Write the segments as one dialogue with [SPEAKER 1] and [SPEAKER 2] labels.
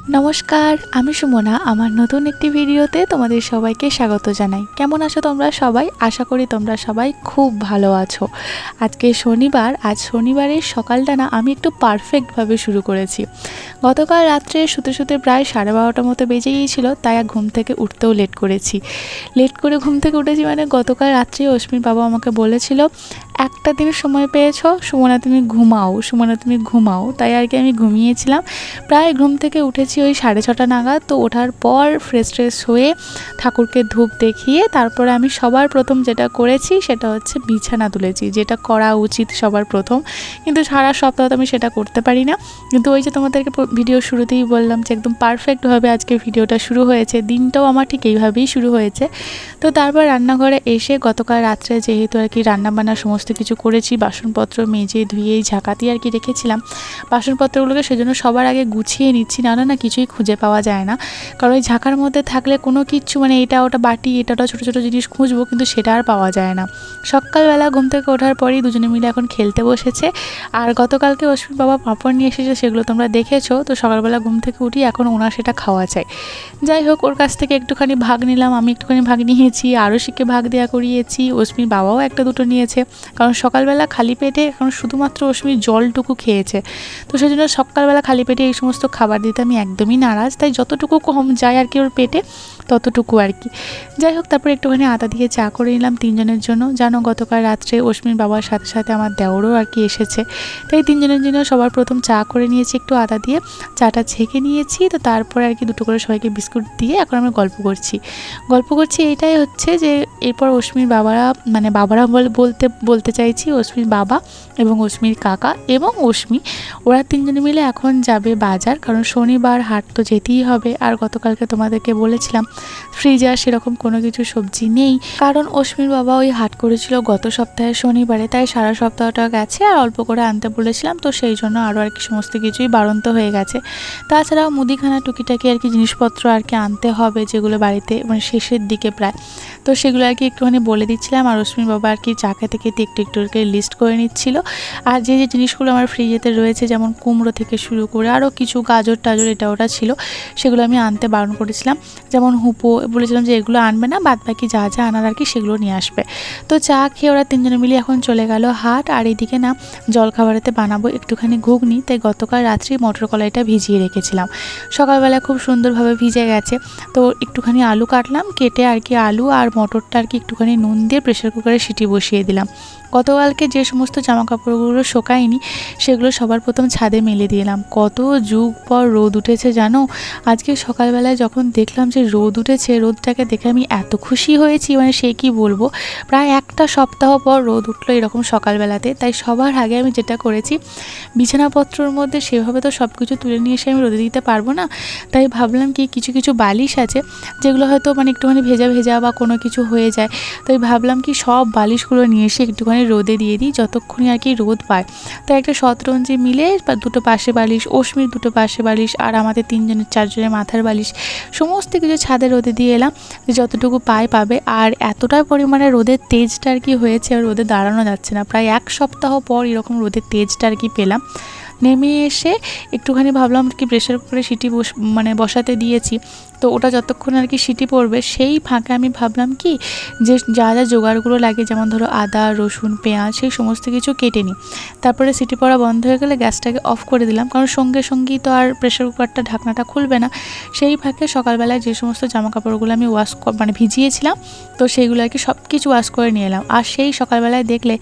[SPEAKER 1] নমস্কার, আমি সুমনা। আমার নতুন একটি ভিডিওতে তোমাদের সবাইকে স্বাগত জানাই। কেমন আছো তোমরা সবাই? আশা করি তোমরা সবাই খুব ভালো আছো। আজকে শনিবার, আজ শনিবারের সকালটা না আমি একটু পারফেক্টভাবে শুরু করেছি। গতকাল রাত্রে শুতে প্রায় 12:30টার মতো বেজে গিয়েছিল, তাই ঘুম থেকে উঠতেও লেট করেছি। লেট করে ঘুম থেকে উঠেছি মানে গতকাল রাত্রে অশ্মির বাবা আমাকে বলেছিল, একটা দিন সময় পেয়েছো সুমনা, তুমি ঘুমাও। তাই আর কি আমি ঘুমিয়েছিলাম। প্রায় ঘুম থেকে উঠেছি ওই 6:30 নাগাদ। তো ওঠার পর ফ্রেশ হয়ে ঠাকুরকে ধূপ দেখিয়ে তারপরে আমি সবার প্রথম যেটা করেছি সেটা হচ্ছে বিছানা তুলেছি, যেটা করা উচিত সবার প্রথম, কিন্তু সারা সপ্তাহ তো আমি সেটা করতে পারি না। কিন্তু ওই যে তোমাদেরকে ভিডিও শুরুতেই বললাম যে একদম পারফেক্টভাবে আজকে ভিডিওটা শুরু হয়েছে, দিনটাও আমার ঠিক এইভাবেই শুরু হয়েছে। তো তারপর রান্নাঘরে এসে গতকাল রাত্রে যেহেতু আর কি রান্নাবান্না সমস্ত কিছু করেছি, বাসনপত্র মেজে ধুয়ে ঝাঁকাতি আর কি রেখেছিলাম বাসনপত্রগুলোকে, সেজন্য সবার আগে গুছিয়ে নিচ্ছি, না কিছুই খুঁজে পাওয়া যায় না। কারণ ওই ঝাঁকার মধ্যে থাকলে কোনো কিছু মানে এটা ওটা বাটি এটা ওটা ছোটো ছোটো জিনিস খুঁজবো, কিন্তু সেটা আর পাওয়া যায় না। সকালবেলা ঘুম থেকে ওঠার পরেই দুজনে মিলে এখন খেলতে বসেছে। আর গতকালকে অশ্বিন বাবা পাঁপড় নিয়ে এসেছে, সেগুলো তোমরা দেখেছো। তো সকালবেলা ঘুম থেকে উঠি এখন ওনার সেটা খাওয়া চাই। যাই হোক, ওর কাছ থেকে একটুখানি ভাগ নিলাম, আমি একটুখানি ভাগ নিয়েছি, আরশিকে ভাগ দেওয়া করিয়েছি, অশ্মির বাবাও একটা দুটো নিয়েছে। কারণ সকালবেলা খালি পেটে এখন শুধুমাত্র অশ্মির জলটুকু খেয়েছে। তো সেই জন্য সকালবেলা খালি পেটে এই সমস্ত খাবার দিতে আমি একদমই নারাজ। তাই যতটুকু কম যায় আর কি ওর পেটে ততটুকু আর কি। যাই হোক, তারপরে একটুখানি আদা দিয়ে চা করে নিলাম তিনজনের জন্য। জানো গতকাল রাত্রে অশ্মির বাবার সাথে সাথে আমার দেওরও আর কি এসেছে, তাই তিনজনের জন্য সবার প্রথম চা করে নিয়েছি একটু আদা দিয়ে, চাটা ছেঁকে নিয়েছি। তো তারপরে আর কি দুটো করে সবাইকে বিস্কুট দিয়ে এখন আমি গল্প করছি। এইটাই হচ্ছে যে এরপর অশ্মির বাবারা বলতে চাইছি অশ্মির বাবা এবং অশ্মির কাকা এবং অশ্মি, ওরা তিনজনে মিলে এখন যাবে বাজার, কারণ শনিবার হাট তো যেতেই হবে। আর গতকালকে তোমাদেরকে বলেছিলাম ফ্রিজে আর সেরকম কোনো কিছু সবজি নেই, কারণ অশ্মির বাবা ওই হাট করেছিল গত সপ্তাহে শনিবারে, তাই সারা সপ্তাহটা গেছে আর অল্প করে আনতে বলেছিলাম। তো সেই জন্য আরও আর কি সমস্ত কিছুই বাড়ন্ত হয়ে গেছে। তাছাড়াও মুদিখানা টুকিটাকি আর কি জিনিসপত্র আর কি আনতে হবে, যেগুলো বাড়িতে মানে শেষের দিকে প্রায়, তো সেগুলো আর কি একটুখানি বলে দিচ্ছিলাম। আর অশ্মির বাবা আর কি চাকা থেকে একটু লিস্ট করে নিচ্ছিল। আর যে জিনিসগুলো আমার ফ্রিজেতে রয়েছে, যেমন কুমড়ো থেকে শুরু করে আরও কিছু গাজর টাজর এটা ওটা ছিল, সেগুলো আমি আনতে বারণ করেছিলাম। যেমন হুপো বলেছিলাম যে এগুলো আনবে না, বাদ বাকি যা আনার আর কি সেগুলো নিয়ে আসবে। তো চা খেয়ে ওরা তিনজনে মিলে এখন চলে গেল হাট। আর এইদিকে না জলখাবারেতে বানাবো একটুখানি ঘুগনি, তাই গতকাল রাত্রি মটর কলাইটা ভিজিয়ে রেখেছিলাম, সকালবেলা খুব সুন্দরভাবে ভিজে গেছে। তো একটুখানি আলু কাটলাম, কেটে আর কি আলু আর মটরটা আর কি একটুখানি নুন দিয়ে প্রেশার কুকারে সিটি বসিয়ে দিলাম। গতকালকে যে সমস্ত জামা কাপড়গুলো শোকায়নি সেগুলো সবার প্রথম ছাদে মেলে দিলাম। কত যুগ পর রোদ উঠেছে জানো। আজকে সকালবেলায় যখন দেখলাম যে রোদ উঠেছে, রোদটাকে দেখে আমি এত খুশি হয়েছি, মানে সে কি বলবো। প্রায় একটা সপ্তাহ পর রোদ উঠলো এরকম সকালবেলাতে। তাই সবার আগে আমি যেটা করেছি, বিছানাপত্রর মধ্যে সেভাবে তো সব কিছু তুলে নিয়ে এসে আমি রোদে দিতে পারবো না, তাই ভাবলাম কি কিছু বালিশ আছে যেগুলো হয়তো মানে একটুখানি ভেজা বা কোনো কিছু হয়ে যায়, তাই ভাবলাম কি সব বালিশগুলো নিয়ে এসে একটুখানি রোদে দিয়ে দিই যতক্ষণই আর কি রোদ পায়। তাই একটা শতরঞ্জি মিলে দুটো পাশে বালিশ, অশ্মির দুটো পাশে বালিশ, আর আমাদের চারজনের মাথার বালিশ সমস্ত কিছু ছাদে রোদে দিয়ে এলাম, যে যতটুকু পাবে। আর এতটা পরিমাণে রোদের তেজটা আর কি হয়েছে, আর রোদে দাঁড়ানো যাচ্ছে না। প্রায় এক সপ্তাহ পর এরকম রোদের তেজটা আর কি পেলাম। নেমে এসে একটুখানি ভাবলাম কি প্রেশার কুকারে সিটি বসাতে দিয়েছি, তো ওটা যতক্ষণ আর কি সিটি পড়বে সেই ফাঁকে আমি ভাবলাম কি যে যা জোগাড়গুলো লাগে, যেমন ধরো আদা রসুন পেঁয়াজ সেই সমস্ত কিছু কেটে নিই। তারপরে সিটি পড়া বন্ধ হয়ে গেলে গ্যাসটাকে অফ করে দিলাম, কারণ সঙ্গেই তো আর প্রেশার কুকারটা ঢাকনাটা খুলবে না। সেই ফাঁকে সকালবেলায় যে সমস্ত জামা কাপড়গুলো আমি ভিজিয়েছিলাম, তো সেইগুলো আর কি সব কিছু ওয়াশ করে নিয়ে এলাম। আর সেই সকালবেলায় দেখলে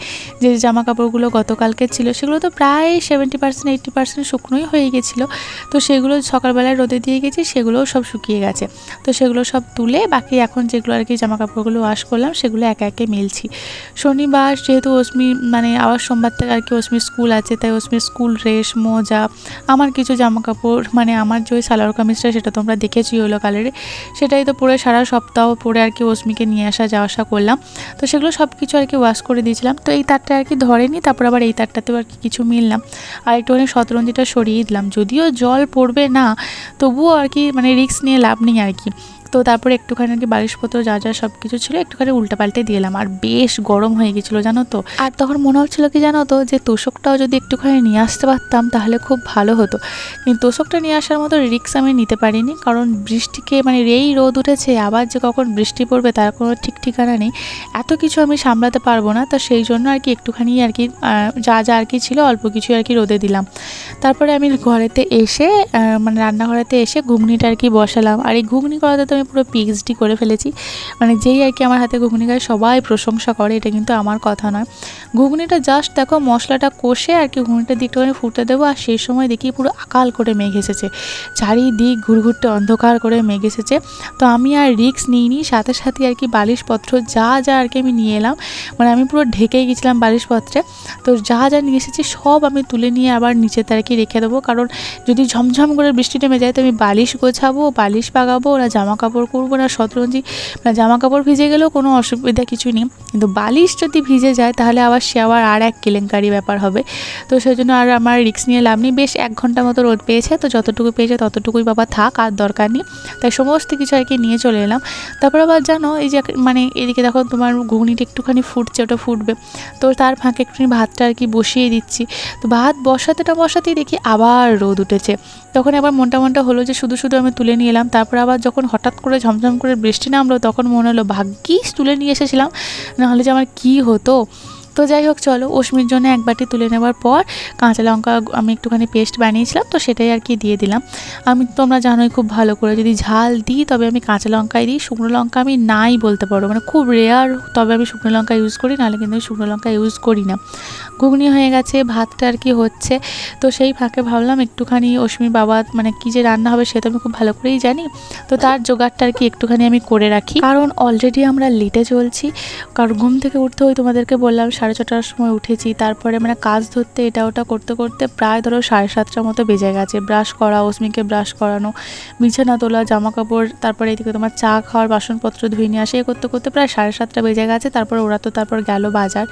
[SPEAKER 1] যে জামা কাপড়গুলো গতকালকে ছিল সেগুলো তো প্রায় 70-80% শুকনোই হয়ে গেছিলো। তো সেগুলো সকালবেলায় রোদে দিয়ে গেছি, সেগুলোও সব শুকিয়ে গেছে। তো সেগুলো সব তুলে বাকি এখন যেগুলো আর কি জামা কাপড়গুলো ওয়াশ করলাম সেগুলো একে মেলছি। শনিবার যেহেতু আবার সোমবার থেকে আর কি অশ্মির স্কুল আছে, তাই অশ্মির স্কুল ড্রেস মোজা, আমার কিছু জামা কাপড় আমার যে সালোয়ার কামিজটা সেটা তোমরা দেখেছি ইয়েলো কালারে, সেটাই তো পরে সারা সপ্তাহ পরে আর কি অশ্মিকে নিয়ে যাওয়া আসা করলাম। তো সেগুলো সব কিছু আর কি ওয়াশ করে দিয়েছিলাম। তো এই তারটা আর কি ধরেনি, তারপর আবার এই তারটাতেও আর কি কিছু মিললাম, আর একটুখানি শতরঞ্জিটা সরিয়ে দিলাম। যদিও জল পড়বে না, তবুও আর কি রিস্ক নিয়ে লাভ নেই আর কি। তো তারপরে একটুখানি আর কি বালিশপত্র যা যা সব কিছু ছিল একটুখানি উল্টাপাল্টে দিয়ে এলাম। আর বেশ গরম হয়ে গেছিলো জানো তো। আর তখন মনে হচ্ছিলো কি জানো তো, যে তোষকটাও যদি একটুখানি নিয়ে আসতে পারতাম তাহলে খুব ভালো হতো, কিন্তু তোষকটা নিয়ে আসার মতো রিস্ক আমি নিতে পারিনি, কারণ বৃষ্টিকে মানে এই রোদ উঠেছে, আবার যে কখন বৃষ্টি পড়বে তার কোনো ঠিক ঠিকানা নেই, এত কিছু আমি সামলাতে পারবো না। তো সেই জন্য আর কি একটুখানি আর কি যা যা আর কি ছিল অল্প কিছু আর কি রোদে দিলাম। তারপরে আমি ঘরেতে এসে মানে রান্নাঘরেতে এসে ঘুগনিটা আর কি বসালাম। আর এই ঘুগনি করাতে তো আমি পুরো পিএইচডি করে ফেলেছি, মানে যেই আর কি আমার হাতে ঘুগনি খায় সবাই প্রশংসা করে, এটা কিন্তু আমার কথা নয়। ঘুগনিটা জাস্ট দেখো মশলাটা কষে আর কি ঘুগনিটা দিয়ে একটুখানি ফুটে দেবো, আর সেই সময় দেখি পুরো আকাল করে মেঘ এসেছে, চারিদিক ঘুরঘুরতে অন্ধকার করে মেঘ এসেছে। তো আমি আর রিস্ক নিইনি, সাথে সাথে আর কি বালিশপত্র যা যা আর কি আমি নিয়ে এলাম, মানে আমি পুরো ঢেকেই গেছিলাম বালিশপত্রে। তো যা যা নিয়ে এসেছি সব আমি তুলে নিয়ে আবার নিচেতে আর কি রেখে দেবো, কারণ যদি ঝমঝম করে বৃষ্টি নেমে যায় তো আমি বালিশ গোছাবো, বালিশ পাকাবো, না জামা কাপড় করবো, না শতরঞ্জি, না জামা কাপড় ভিজে গেলেও কোনো অসুবিধা কিছু নেই, কিন্তু বালিশ যদি ভিজে যায় তাহলে আবার সে আর এক কেলেঙ্কারি ব্যাপার হবে। তো সেই জন্য আর আমার রিস্ক নিয়ে লাভ নেই। বেশ 1 ঘন্টা মতো রোদ পেয়েছে, তো যতটুকু পেয়েছে ততটুকুই বাবা থাক, আর দরকার নেই। তাই সমস্ত কিছু আর কি নিয়ে চলে এলাম। তারপর আবার জানো এই যে মানে এদিকে দেখো তোমার ঘুগনিটা একটুখানি ফুটছে, ওটা ফুটবে, তো তার ফাঁকে একটুখানি ভাতটা আর কি বসিয়ে দিচ্ছি। তো ভাত বসাতেই দেখি আবার রোদ উঠেছে। তখন আবার মনটা হলো যে শুধু শুধু আমি তুলে নিয়ে এলাম। তারপর আবার যখন হঠাৎ করে ঝমঝম করে বৃষ্টি নামলো তখন মনে হলো ভাগ্যিস তুলে নিয়ে এসেছিলাম, নাহলে যে আমার কী হতো। তো যাই হোক চলো, অশ্মির জন্য এক বাটি তুলে নেওয়ার পর কাঁচা লঙ্কা আমি একটুখানি পেস্ট বানিয়েছিলাম, তো সেটাই আর কি দিয়ে দিলাম। আমি তোমরা জানোই খুব ভালো করে যদি ঝাল দিই তবে আমি কাঁচা লঙ্কাই দিই, শুকনো লঙ্কা আমি নাই বলতে পারো, মানে খুব রেয়ার তবে আমি শুকনো লঙ্কা ইউজ করি, নাহলে কিন্তু আমি শুকনো লঙ্কা ইউজ করি না। ঘুগনি হয়ে গেছে, ভাতটা আর কি হচ্ছে, তো সেই ফাঁকে ভাবলাম একটুখানি অশ্মির বাবা মানে কী যে রান্না হবে সে তো আমি খুব ভালো করেই জানি, তো তার জোগাড়টা আর কি একটুখানি আমি করে রাখি, কারণ অলরেডি আমরা লেটে চলছি। কারণ ঘুম থেকে উঠতে ওই তোমাদেরকে বললাম 6:30টার সময় উঠেছি, তারপরে মানে কাজ ধরতে এটা ওটা করতে করতে প্রায় ধরো 7:30টার মতো বেজে গেছে। ব্রাশ করা, অশ্মিকে ব্রাশ করানো, বিছানা তোলা, জামা কাপড়, তারপরে এদিকে তোমার চা খাওয়ার বাসনপত্র ধুয়ে নিয়ে আসে, করতে করতে প্রায় 7:30টা বেজে গেছে। তারপর ওরা তো তারপর গেল বাজার,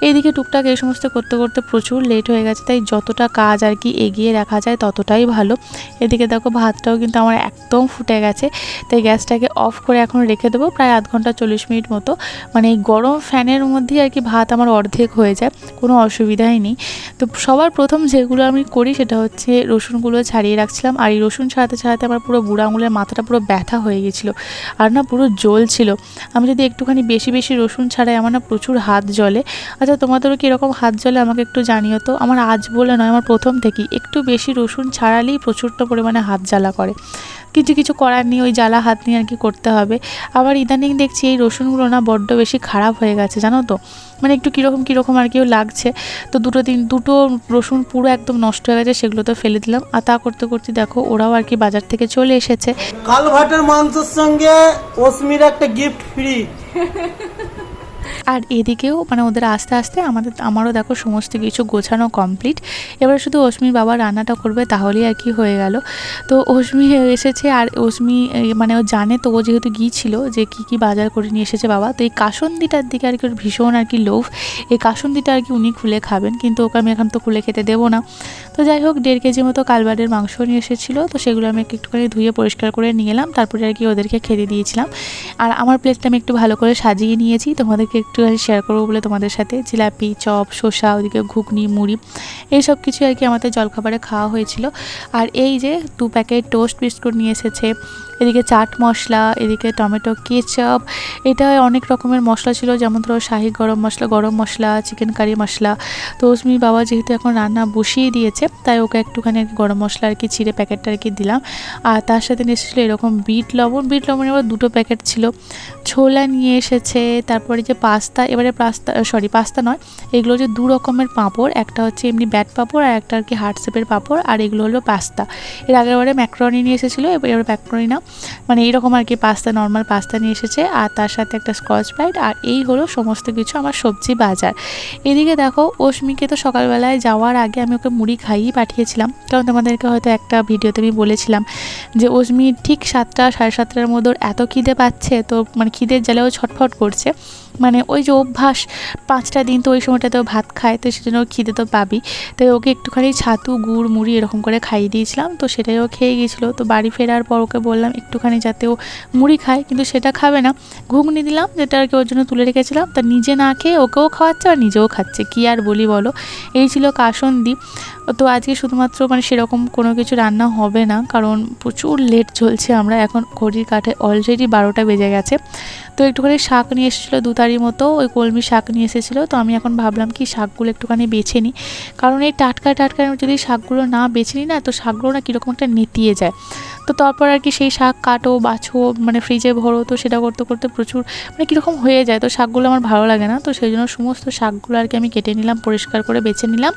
[SPEAKER 1] এইদিকে টুকটাক এই সমস্ত করতে করতে প্রচুর লেট হয়ে গেছে। তাই যতটা কাজ আর কি এগিয়ে রাখা যায় ততটাই ভালো। এদিকে দেখো ভাতটাও কিন্তু আমার একদম ফুটে গেছে, তাই গ্যাসটাকে অফ করে এখন রেখে দেবো প্রায় আধ ঘন্টা 40 মিনিট মতো। মানে এই গরম ফ্যানের মধ্যেই আর কি ভাত আমার অর্ধেক হয়ে যায়, কোনো অসুবিধাই নেই। তো সবার প্রথম যেগুলো আমি করি সেটা হচ্ছে রসুনগুলো ছাড়িয়ে রাখছিলাম, আর এই রসুন ছাড়াতে ছাড়াতে আমার পুরো বুড়ো আঙুলের মাথাটা পুরো ব্যথা হয়ে গেছিলো, আর না পুরো জ্বলছিল। আমি যদি একটুখানি বেশি বেশি রসুন ছাড়াই আমার না প্রচুর হাত জ্বলে। আচ্ছা তোমাদেরও কীরকম হাত জ্বলে আমাকে একটু জানিও তো। আমার আজ বলে নয়, আমার প্রথম থেকেই একটু বেশি রসুন ছাড়ালেই প্রচুরটা পরিমাণে হাত জ্বালা করে। কিছু করার নেই, ওই জ্বালা হাত নিয়ে আর কি করতে হবে। আবার ইদানিং দেখছি এই রসুনগুলো না বড্ড বেশি খারাপ হয়ে গেছে জানো তো, মানে একটু কীরকম আর কিও লাগছে। তো দুটো রসুন পুরো একদম নষ্ট হয়ে গেছে, সেগুলো তো ফেলে দিলাম। আর তা করতে করতে দেখো ওরাও আর কি বাজার থেকে চলে এসেছে।
[SPEAKER 2] কালভাটের মাংসের সঙ্গে অশ্মির একটা গিফট ফ্রি।
[SPEAKER 1] আর এদিকেও মানে ওদের আস্তে আস্তে আমারও দেখো সমস্ত কিছু গোছানো কমপ্লিট। এবার শুধু অশ্মির বাবা রান্নাটা করবে তাহলেই আর কি হয়ে গেল। তো অশ্মি এসেছে, আর অশ্মি মানে ও জানে তো, ও যেহেতু গিয়েছিল যে কি বাজার করে নিয়ে এসেছে বাবা। তো এই কাসুন্দিটার দিকে আর কি ওর ভীষণ আর কি লোভ, এই কাসুন্দিটা আর কি উনি খুলে খাবেন, কিন্তু ওকে আমি এখন তো খুলে খেতে দেবো না। তো যাই হোক 1.5 কেজি মতো কালবারের মাংস নিয়ে এসেছিলো, তো সেগুলো আমি একটুখানি ধুয়ে পরিষ্কার করে নিয়ে এলাম, তারপরে আর কি ওদেরকে খেতে দিয়েছিলাম। আর আমার প্লেটটা আমি একটু ভালো করে সাজিয়ে নিয়েছি, তোমাদেরকে একটু শেয়ার করবো বলে তোমাদের সাথে। জিলাপি, চপ, শসা, ওদিকে ঘুগনি, মুড়ি, এইসব কিছু আর কি আমাদের জলখাবারে খাওয়া হয়েছিল। আর এই যে 2 প্যাকেট টোস্ট বিস্কুট নিয়ে এসেছে, এদিকে চাট মশলা, এদিকে টমেটো কেচাপ, এটা অনেক রকমের মশলা ছিল, যেমন ধরো শাহি গরম মশলা, চিকেন কারি মশলা। তো অশ্মির বাবা যেহেতু এখন রান্না বসিয়ে দিয়েছে তাই ওকে একটুখানি আর কি গরম মশলা আর কি ছিঁড়ে প্যাকেটটা আর কি দিলাম। আর তার সাথে নিয়ে এসেছিলো এরকম বিট লবণ এবার 2টো প্যাকেট ছিল। ছোলা নিয়ে এসেছে, তারপরে যে পাস্তা, এবারে পাস্তা নয়, এগুলো যে 2 রকমের পাঁপড়, একটা হচ্ছে এমনি ব্যাট পাঁপড় আর একটা আর কি হার্ট শেপের পাঁপড়, আর এগুলো হলো পাস্তা। এর আগেরবারে ম্যাক্রনি নিয়ে এসেছিলো, এবার ম্যাক্রনি না, মানে এইরকম আর কি পাস্তা, নর্মাল পাস্তা নিয়ে এসেছে, আর তার সাথে একটা স্কচ ব্রাইট। আর এই হলো সমস্ত কিছু আমার সবজি বাজার। এদিকে দেখো অশ্মিকে তো সকালবেলায় যাওয়ার আগে আমি ওকে মুড়ি খাইয়েই পাঠিয়েছিলাম, কারণ তোমাদেরকে হয়তো একটা ভিডিওতে আমি বলেছিলাম যে অশ্মি ঠিক 7টা 7:30টার মধ্যে এত খিদে পাচ্ছে, তো মানে খিদের জ্বালাও ছটফট করছে, মানে ওই যে অভ্যাস 5টা দিন তো ওই সময়টাতেও ভাত খায়, তো সেজন্য খিদে তো পাবি। তাই ওকে একটুখানি ছাতু, গুড়, মুড়ি এরকম করে খাইয়ে দিয়েছিলাম, তো সেটাই ও খেয়ে গিয়েছিলো। তো বাড়ি ফেরার পর ওকে বললাম একটুখানি একটুখানি যাতে ও মুড়ি খায়, কিন্তু সেটা খাবে না। ঘুগনি দিলাম যেটা আর কি ওর জন্য তুলে রেখেছিলাম, তা নিজে না খেয়ে ওকেও খাওয়াচ্ছে আর নিজেও খাচ্ছে, কি আর বলি বলো। এই ছিল কাসন্দি। তো আজকে শুধুমাত্র মানে সেরকম কোনো কিছু রান্না হবে না, কারণ প্রচুর লেট চলছে, আমরা এখন ঘড়ির কাঠে অলরেডি 12টা বেজে গেছে। তো একটুখানি শাক নিয়ে এসেছিলো 2 তারি মতো, ওই কলমি শাক নিয়ে এসেছিলো। তো আমি এখন ভাবলাম কি শাকগুলো একটুখানি বেছে নিই, কারণ এই টাটকা যদি শাকগুলো না বেছে নিই না, তো শাকগুলো না কীরকম একটা নেতিয়ে যায়। তো তারপর আর কি সেই শাক কাটো বাছো মানে ফ্রিজে ভরো, তো সেটা করতে করতে প্রচুর মানে কীরকম হয়ে যায়, তো শাকগুলো আমার ভালো লাগে না। তো সেই জন্য সমস্ত শাকগুলো আর কি আমি কেটে নিলাম, পরিষ্কার করে বেছে নিলাম।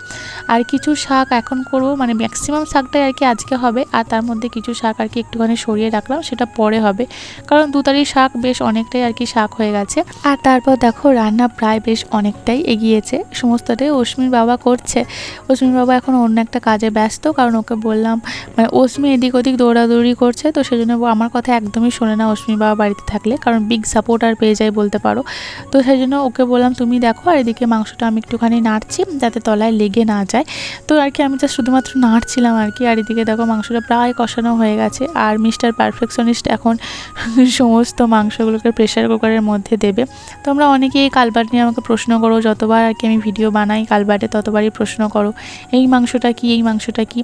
[SPEAKER 1] আর কিছু শাক এখন করবো, মানে ম্যাক্সিমাম শাকটাই আর কি আজকে হবে, আর তার মধ্যে কিছু শাক আর কি একটুখানি সরিয়ে রাখলাম, সেটা পরে হবে, কারণ 2 তারি শাক বেশ অনেকটাই আর কি শাক হয়ে গেছে। আর তারপর দেখো রান্না প্রায় বেশ অনেকটাই এগিয়েছে, সমস্তটাই অশ্মির বাবা করছে। অশ্মির বাবা এখন অন্য একটা কাজে ব্যস্ত, কারণ ওকে বললাম মানে অশ্মি এদিক ওদিক দৌড়াদৌড়ি করছে, তো সেই জন্য আমার কথা একদমই শোনে না অশ্মির বাবা বাড়িতে থাকলে, কারণ বিগ সাপোর্টার পেয়ে যায় বলতে পারো। তো সেই জন্য ওকে বললাম তুমি দেখো, আর এদিকে মাংসটা আমি একটুখানি নাড়ছি যাতে তলায় লেগে না যায়। তো আর কি আমি জাস্ট শুধুমাত্র নাড়ছিলাম আর কি। আর এদিকে দেখো মাংসটা প্রায় কষানো হয়ে গেছে, আর মিস্টার পারফেকশনিস্ট এখন সমস্ত মাংসগুলোকে প্রেশার কুকারের মধ্যে দেবে। তো আমরা অনেকেই কালবাট নিয়ে আমাকে প্রশ্ন করো, যতবার আর কি আমি ভিডিও বানাই কালবাটে ততবারই প্রশ্ন করো এই মাংসটা কি, এই মাংসটা কি।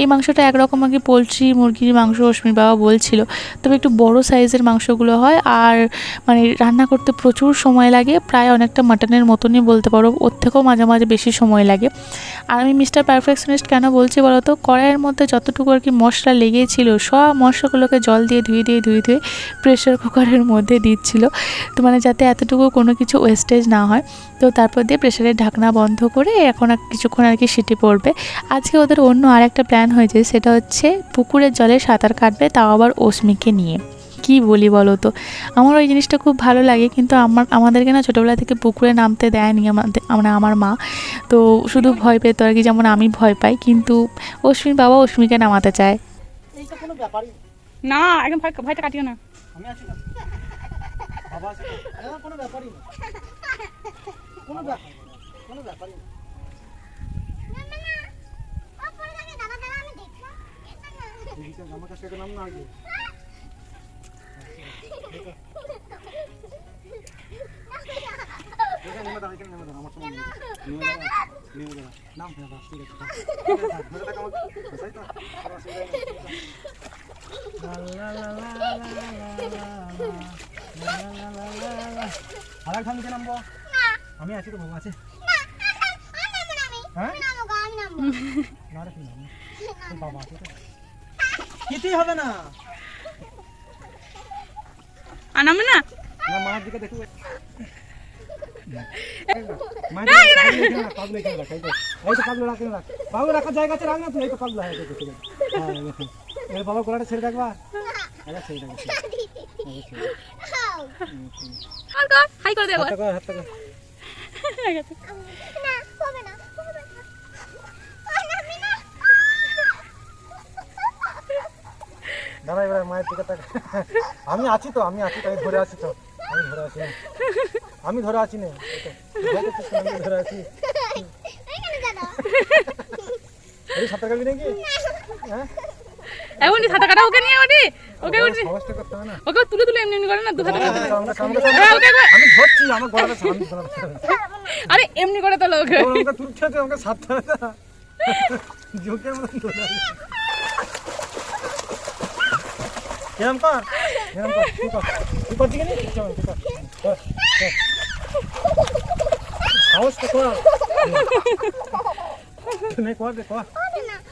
[SPEAKER 1] এই মাংসটা একরকম আর কি পোলট্রি মুরগির মাংস অশ্মির বাবা বলছিল, তবে একটু বড় সাইজের মাংসগুলো হয়, আর মানে রান্না করতে প্রচুর সময় লাগে, প্রায় অনেকটা মাটনের মতনই বলতে পারো, ওর থেকেও মাঝে মাঝে বেশি সময় লাগে। আর আমি মিস্টার পারফেকশনিস্ট কেন বলছি বলো তো, কড়াইয়ের মধ্যে যতটুকু আর কি মশলা লেগেছিল সব মশলাগুলোকে জল দিয়ে ধুয়ে প্রেশার কুকারের মধ্যে দিচ্ছিল, তো মানে যাতে এতটুকু কোনো কিছু ওয়েস্টেজ না হয়। তো তারপর দিয়ে প্রেশারের ঢাকনা বন্ধ করে এখন কিছুক্ষণ আর কি সিটি পড়বে। আজকে ওদের অন্য আর একটা প্ল্যান হয়েছে, সেটা হচ্ছে পুকুরের জলে সাঁতার কাটবে, তাও আবার অশ্মিকে নিয়ে। কি বলি বলো তো, আমার ওই জিনিসটা খুব ভালো লাগে, কিন্তু আমাদেরকে না ছোটোবেলা থেকে পুকুরে নামতে দেয়নি আমার মা, তো শুধু ভয় পেত আর কি, যেমন আমি ভয় পাই, কিন্তু অশ্মির বাবা অশ্মিকে নামাতে চায়।
[SPEAKER 2] এইটা কোনো ব্যাপারই
[SPEAKER 3] না, একদম ভয়টা কাটিও না।
[SPEAKER 2] আমি আছি না, বাবা আছে না, কোনো ব্যাপারই না, কোনো ব্যাপারই না। আমার কাছে নাম না আগে আমি আছি তো, বাবা আছে। বাবা আছে তো, কিছুই হবে না।
[SPEAKER 3] নামবে না,
[SPEAKER 2] মায়ের দিকে দেখো, পাগলা রাখার জায়গা আছে, রাখ না তুই, এই তো পাগলা হয়ে গেছে। বাবা গলাটা ছেড়ে দেখবা, ছেড়ে দেখ,
[SPEAKER 3] হাই করে দেবো।
[SPEAKER 2] দাঁড়া এবার মায়ের দিকে তাকা। আমি আছি তো, আমি ধরে আছি তো, আমি ধরে আছি না, ধরে আছি। সাঁতার কাটবি নাকি? হ্যাঁ
[SPEAKER 3] এমনি সাঁতার কাটা ওকে নিয়ে ওঠি, ওকে
[SPEAKER 2] সাহসটা করতে হবে না,
[SPEAKER 3] ওকে তুলে এমনি করে না, দু হাতে
[SPEAKER 2] আমি ধরছি, আমার গলাটা সামনে।
[SPEAKER 3] আরে এমনি করে তোলো ওকে,
[SPEAKER 2] আমাকে তুলতে হবে, আমাকে সাথে হবে না, জোকের মতন ধরে আছে। এরম কর, তুই করছি কেন? সাহস তো কর,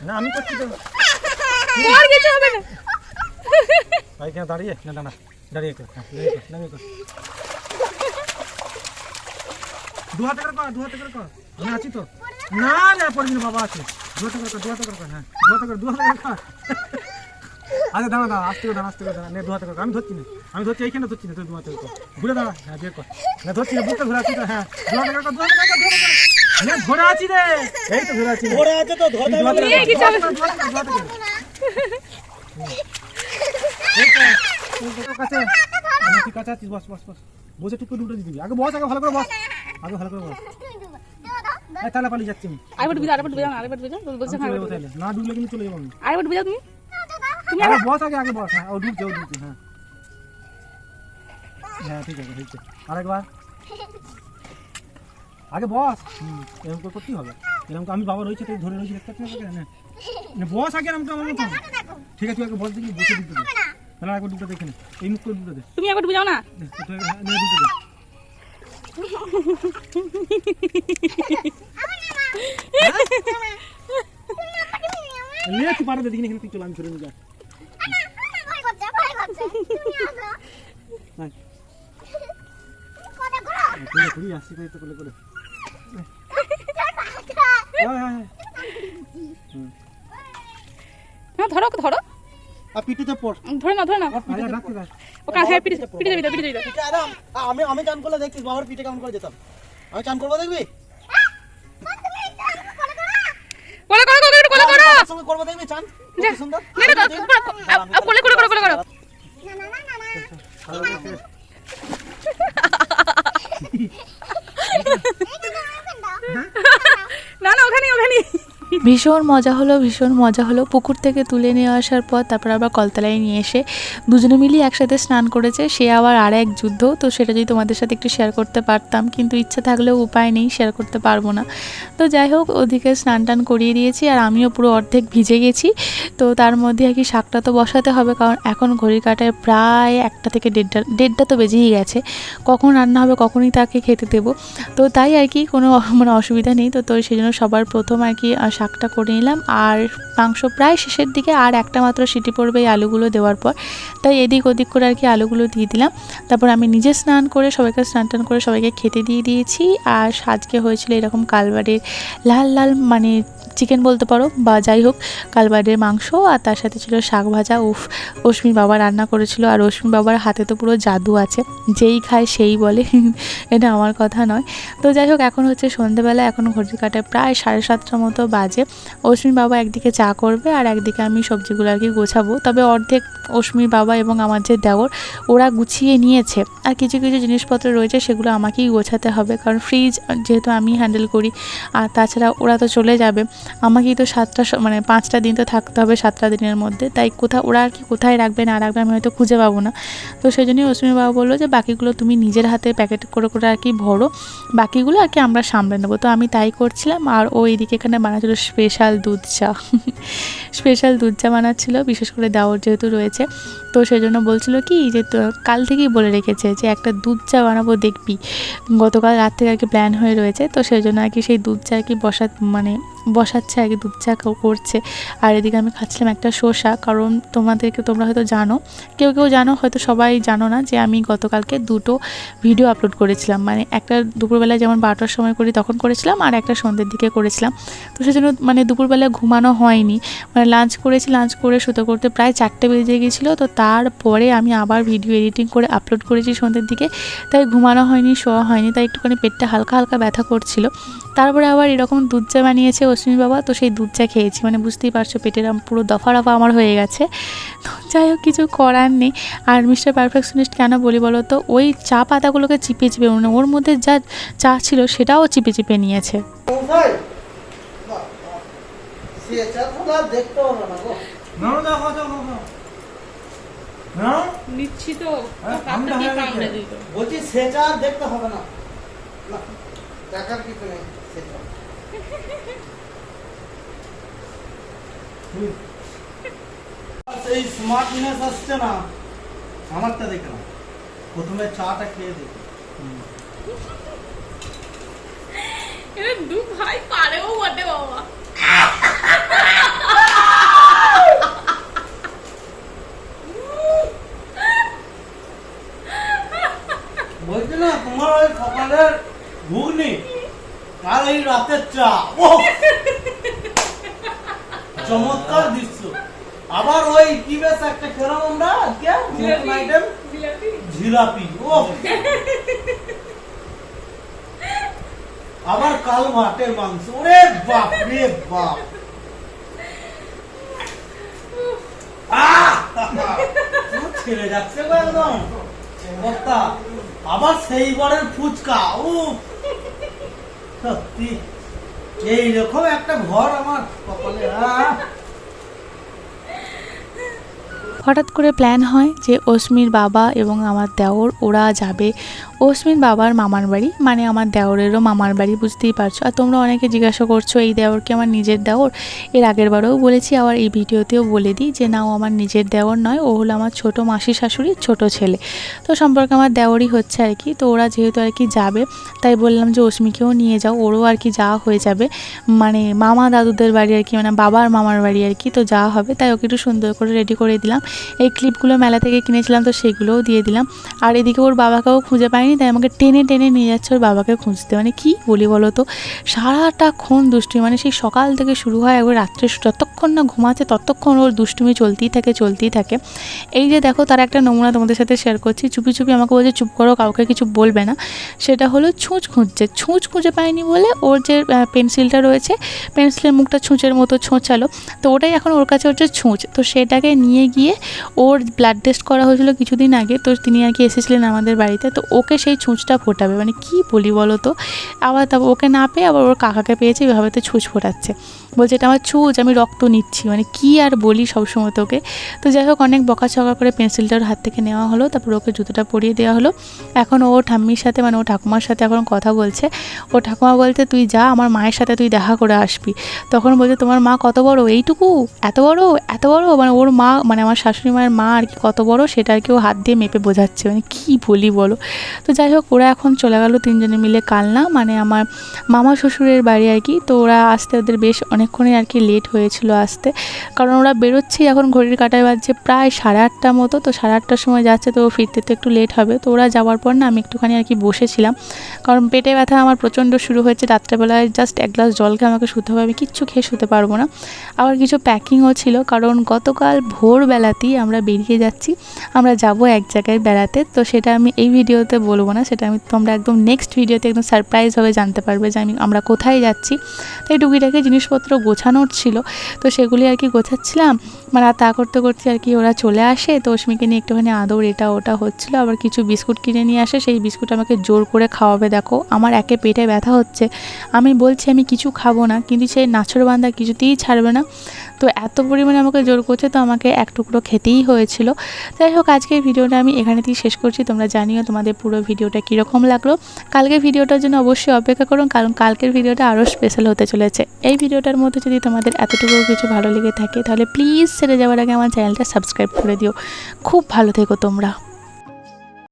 [SPEAKER 2] না আমি করছি তো,
[SPEAKER 3] আর কিছু হবে না।
[SPEAKER 2] ভাই কেন দাঁড়িয়ে না, দাঁড়িয়ে কর, দু হাতে করে কর, আমি আছি তো। না পড়বি না, বাবা আছে, দু হাতে করে কর, হ্যাঁ দু হাতে করে কর। আচ্ছা দাঁড়া, আস্তে করে দাঁড়া, নে দু হাতে করে, আমি ধরছি না, এইখানে ধরছি না, তুই দু হাতে করে ঘুরে দাঁড়া, হ্যাঁ বের কর, না ধরছি না, বুকটা ঘুরে আছি তো, হ্যাঁ দু হাতে করে, ধরে আছি রে, এই তো ধরে আছি, ধরে আছে তো, ধরে কাছে আছিস, বস বসে টুকু দুটো দিবি, আগে বস, ভালো করে বস, তাহলে পালিয়ে যাচ্ছি আমি।
[SPEAKER 3] আরেকবার ডুবে যাও, না ডুবলে কিন্তু চলে যাবো আমি। আরেকবার ডুবে যাও তুমি। তুমি
[SPEAKER 2] আগে বস, আগে বস। হ্যাঁ, ও ঢুকছে। হ্যাঁ হ্যাঁ, ঠিক আছে। আরেকবার আগে বস। এরকম করে করতেই হবে। এরকম আমি বাবা রয়েছে, তুই ধরে রয়েছি, দেখতে পাচ্ছিস না? বস আগে এরকম আমার মতো। ঠিক আছে, তুই আগে বস, দেখি বসে দিতে দে। তাহলে একবার দুটো দেখে নে, এই মুখ করে দুটো দে।
[SPEAKER 3] তুমি একবার ডুবে যাও না।
[SPEAKER 2] তুই দুটো দে। তুই পারে দেখি এখানে, তুই চল, আমি ধরে নিয়ে যা। আসছি তো করে।
[SPEAKER 3] না ধরো ধরো,
[SPEAKER 4] আর পিঠেতে পড়।
[SPEAKER 3] ধরে না ও কাছে পিঠে যাবি পিঠে যাবি।
[SPEAKER 4] পিঠে আরাম। আমি চান করলে দেখছিস বাবার পিঠে কেমন করে যেতাম। আমি চান করবো, দেখবি?
[SPEAKER 3] কোলে করো
[SPEAKER 4] আমার সঙ্গে করবো, দেখবি চান? কত সুন্দর।
[SPEAKER 3] কোলে করো না ওখানে
[SPEAKER 1] ভীষণ মজা হলো। পুকুর থেকে তুলে নিয়ে আসার পর তারপর আবার কলতলায় নিয়ে এসে দুজনে মিলিয়ে একসাথে স্নান করেছে। সে আবার আর এক যুদ্ধ, তো সেটা যদি তোমাদের সাথে একটু শেয়ার করতে পারতাম, কিন্তু ইচ্ছা থাকলেও উপায় নেই, শেয়ার করতে পারবো না। তো যাই হোক, ওদিকে স্নান টান করিয়ে দিয়েছি আর আমিও পুরো অর্ধেক ভিজে গেছি। তো তার মধ্যে আর কি শাকটা তো বসাতে হবে, কারণ এখন ঘড়ির কাঁটায় প্রায় 1টা থেকে 1:30 তো বেজেই গেছে। কখন রান্না হবে, কখনই তাকে খেতে দেবো, তো তাই আর কি কোনো অসুবিধা নেই। তো সেই জন্য সবার প্রথম আর কি শাকটা করে নিলাম। আর মাংস প্রায় শেষের দিকে, আর একটা মাত্র সিটি পড়বে এই আলুগুলো দেওয়ার পর, তাই এদিক ওদিক করে আর কি আলুগুলো দিয়ে দিলাম। তারপর আমি নিজে স্নান করে সবাইকে স্নান টান করে সবাইকে খেতে দিয়ে দিয়েছি। আর আজকে হয়েছিল এরকম কালবাড়ির লাল মানে চিকেন বলতে পারো, বা যাই হোক কালবাড়ির মাংস, আর তার সাথে ছিল শাক ভাজা। অশ্মির বাবা রান্না করেছিল, আর অশ্মির বাবার হাতে তো পুরো জাদু আছে, যেই খায় সেই বলে, এটা আমার কথা নয়। তো যাই হোক, এখন হচ্ছে সন্ধ্যেবেলা, এখন ঘড়ির কাঁটায় প্রায় 7:30টার মতো বাজে। অশ্মির বাবা একদিকে চা করবে আর একদিকে আমি সবজিগুলো আর কি গোছাবো। তবে অর্ধেক অশ্মির বাবা এবং আমার যে দেওর, ওরা গুছিয়ে নিয়েছে, আর কিছু জিনিসপত্র রয়েছে সেগুলো আমাকেই গোছাতে হবে, কারণ ফ্রিজ যেহেতু আমি হ্যান্ডেল করি, আর তাছাড়া ওরা তো চলে যাবে, আমাকেই তো 5টা দিন তো থাকতে হবে 7টা দিনের মধ্যে। তাই ওরা আর কি কোথায় রাখবে না রাখবে আমি হয়তো খুঁজে পাবো না। তো সেই জন্যই অশ্মির বাবা বললো যে বাকিগুলো তুমি নিজের হাতে প্যাকেট করে আর কি ভরো, বাকিগুলো আর কি আমরা সামলে নেবো। তো আমি তাই করছিলাম। আর ও এইদিকে এখানে বানাচ্ছিল স্পেশাল দুধ চা বানাচ্ছিল, বিশেষ করে দেওর যেহেতু রয়েছে, তো সেই জন্য বলছিল কি যে কাল থেকেই বলে রেখেছে যে একটা দুধ চা বানাবো, দেখবি। গতকাল রাত থেকে আর কি প্ল্যান হয়ে রয়েছে, তো সেই জন্য আর কি সেই দুধ চা আর কি বসাচ্ছে আর কি, দুধ চা করছে। আর এদিকে আমি খাচ্ছিলাম একটা শসা, কারণ তোমরা হয়তো জানো, কেউ জানো, হয়তো সবাই জানো না, যে আমি গতকালকে 2টো ভিডিও আপলোড করেছিলাম। মানে একটা দুপুরবেলায় যেমন 12টার সময় করি তখন করেছিলাম, আর একটা সন্ধ্যের দিকে করেছিলাম। তো সেজন্য মানে দুপুরবেলায় ঘুমানো হয়নি, মানে লাঞ্চ করে শুতে করতে প্রায় 4টে বেজে গিয়েছিলো। তো তারপরে আমি আবার ভিডিও এডিটিং করে আপলোড করেছি সন্ধ্যের দিকে, তাই ঘুমানো হয়নি, শোয়া হয়নি, তাই একটুখানি পেটটা হালকা ব্যথা করছিল। তারপরে আবার এরকম দুধ চা বানিয়েছে অশ্মির বাবা, তো সেই দুধ চা খেয়েছি, মানে বুঝতেই পারছো পেটের পুরো দফা আমার হয়ে গেছে। তো যাই হোক, কিছু করার নেই। আর মিস্টার পারফেকশনিস্ট কেন বলি বলো তো, ওই চা পাতাগুলোকে চিপে মানে ওর মধ্যে যা চা ছিল সেটাও চিপে নিয়েছে।
[SPEAKER 3] নিচ্ছি তো
[SPEAKER 4] বলছি সে চা দেখতে হবে না, দেখার কিছু নেই। সেই স্মার্টনেস আসছে না, আমারটা দেখে না, প্রথমে চাটা খেয়ে দেখি।
[SPEAKER 3] দু ভাই পারেও বটে বাবা।
[SPEAKER 4] বলছি না, তোমার ওই সকালের ঘুগনি আর এই রাতের চা, চমৎকার দৃশ্য। আবার ওই কি বেশ একটা খেলাম আমরা আজকে নতুন আইটেম, জিলাপি। ও আবার কাল মাঠের মাংস, ওরে বাপ রে বাপ, ছেড়ে যাচ্ছে গো একদম বস্তা। আবার সেইবারের ফুচকা, ও সত্যি এইরকম একটা ঘর আমার কপালে।
[SPEAKER 1] হঠাৎ করে প্ল্যান হয় যে অস্মির বাবা এবং আমার দেওর ওরা যাবে অস্মির বাবার মামার বাড়ি, মানে আমার দেওরেরও মামার বাড়ি, বুঝতেই পারছো। আর তোমরা অনেকে জিজ্ঞাসা করছো এই দেওর কি আমার নিজের দেওর? এর আগের বারেও বলেছি, আবার এই ভিডিওতেও বলে দিই যে না, ও আমার নিজের দেওর নয়, ও হলো আমার ছোটো মাসি শাশুড়ির ছোট ছেলে। তো সম্পর্কে আমার দেওরই হচ্ছে আর কি। তো ওরা যেহেতু আর কি যাবে, তাই বললাম যে অস্মিকেও নিয়ে যাও, ওরও আর কি যাওয়া হয়ে যাবে, মানে মামা দাদুদের বাড়ি আর কি, মানে বাবার মামার বাড়ি আর কি। তো যাওয়া হবে, তাই ওকে একটু সুন্দর করে রেডি করে দিলাম। এই ক্লিপগুলো মেলা থেকে কিনেছিলাম, তো সেগুলোও দিয়ে দিলাম। আর এদিকে ওর বাবাকেও খুঁজে পাইনি, তাই আমাকে টেনে টেনে নিয়ে যাচ্ছে ওর বাবাকে খুঁজতে। মানে কি বলি বলো তো, সারাটাক্ষণ দুষ্টুমি, মানে সেই সকাল থেকে শুরু হয় একবার রাত্রে, যতক্ষণ না ঘুমাচ্ছে ততক্ষণ ওর দুষ্টুমি চলতেই থাকে। এই যে দেখো, তার একটা নমুনা তোমাদের সাথে শেয়ার করছি। চুপি চুপি আমাকে বলছে চুপ করো, কাউকে কিছু বলবে না। সেটা হলো ছুঁচ খুঁজে পায়নি বলে ওর যে পেন্সিলটা রয়েছে, পেন্সিলের মুখটা ছুঁচের মতো ছোঁচালো, তো ওটাই এখন ওর কাছে হচ্ছে ছুঁচ। তো সেটাকে নিয়ে গিয়ে ওর ব্লাড টেস্ট করা হয়েছিল কিছুদিন আগে, তো তিনি আর কি এসেছিলেন আমাদের বাড়িতে, তো ওকে সেই ছুঁচটা ফোটাবে। মানে কি বলি বলো তো, আবার তারপর ওকে না পেয়ে আবার ওর কাকাকে পেয়েছে, এভাবে তো ছুঁচ ফোটাচ্ছে, বলছে এটা আমার ছুঁচ, আমি রক্ত নিচ্ছি। মানে কি আর বলি সবসময় তোকে। তো যাই হোক, অনেক বকাঝকা করে পেন্সিলটার হাত থেকে নেওয়া হলো, তারপর ওকে জুতোটা পরিয়ে দেওয়া হলো। এখন ও ঠাম্মির সাথে, মানে ও ঠাকুমার সাথে এখন কথা বলছে। ও ঠাকুমা বলতে তুই যা, আমার মায়ের সাথে তুই দেখা করে আসবি। তখন বলছে তোমার মা কত বড়, এইটুকু, এত বড়, মানে ওর মা, মানে আমার শাশুড়ি মায়ের মা আর কি কত বড় সেটা আর কি ও হাত দিয়ে মেপে বোঝাচ্ছে। মানে কি বলি বলো। তো যাই হোক, ওরা এখন চলে গেল তিনজনে মিলে কালনা, মানে আমার মামা শ্বশুরের বাড়ি আর কি। তো ওরা আসতে ওদের বেশ অনেকক্ষণই আর কি লেট হয়েছিল আসতে, কারণ ওরা বেরোচ্ছেই এখন ঘড়ির কাঁটায় বাজছে প্রায় 8:30 মতো। তো 8:30 সময় যাচ্ছে, তো ফিরতে তো একটু লেট হবে। তো ওরা যাওয়ার পর না আমি একটুখানি আর কি বসেছিলাম, কারণ পেটে ব্যথা আমার প্রচণ্ড শুরু হয়েছে। রাত্রেবেলায় জাস্ট এক গ্লাস জল খেয়ে আমাকে শুতে হবে, আমি কিচ্ছু খেয়ে শুতে পারবো না। আবার কিছু প্যাকিংও ছিল, কারণ গতকাল ভোরবেলাতেই আমরা বেরিয়ে যাচ্ছি, আমরা যাব এক জায়গায় বেড়াতে। তো সেটা আমি এই ভিডিওতে বলবো না, সেটা তোমরা একদম নেক্সট ভিডিওতে একদম সারপ্রাইজভাবে জানতে পারবে যে আমরা কোথায় যাচ্ছি। তাই টুকিটাকি জিনিসপত্র গোছানোর ছিল, তো সেগুলি আর কি গোছাচ্ছিলাম। মানে তা করতে করতে আর কি ওরা চলে আসে। তো অস্মিকে নিয়ে একটুখানি আদর এটা ওটা হচ্ছিলো। আবার কিছু বিস্কুট কিনে নিয়ে আসে, সেই বিস্কুট আমাকে জোর করে খাওয়াবে। দেখো আমার একে পেটে ব্যথা হচ্ছে, আমি বলছি আমি কিছু খাবো না, কিন্তু সেই নাছোড়বান্দা কিছুতেই ছাড়বে না। তো এত পরিমাণে আমাকে জোর করছে, তো আমাকে এক টুকরো খেতেই হয়েছিল। যাই হোক, আজকের ভিডিওটা আমি এখানেতেই শেষ করছি। তোমরা জানিও তোমাদের পুরো ভিডিওটা কীরকম লাগলো। কালকের ভিডিওটার জন্য অবশ্যই অপেক্ষা করুন, কারণ কালকের ভিডিওটা আরও স্পেশাল হতে চলেছে। এই ভিডিওটার মধ্যে যদি তোমাদের এতটুকু কিছু ভালো লেগে থাকে, তাহলে প্লিজ ছেড়ে যাওয়ার আগে আমার চ্যানেলটা সাবস্ক্রাইব করে দিও। খুব ভালো থেকো তোমরা।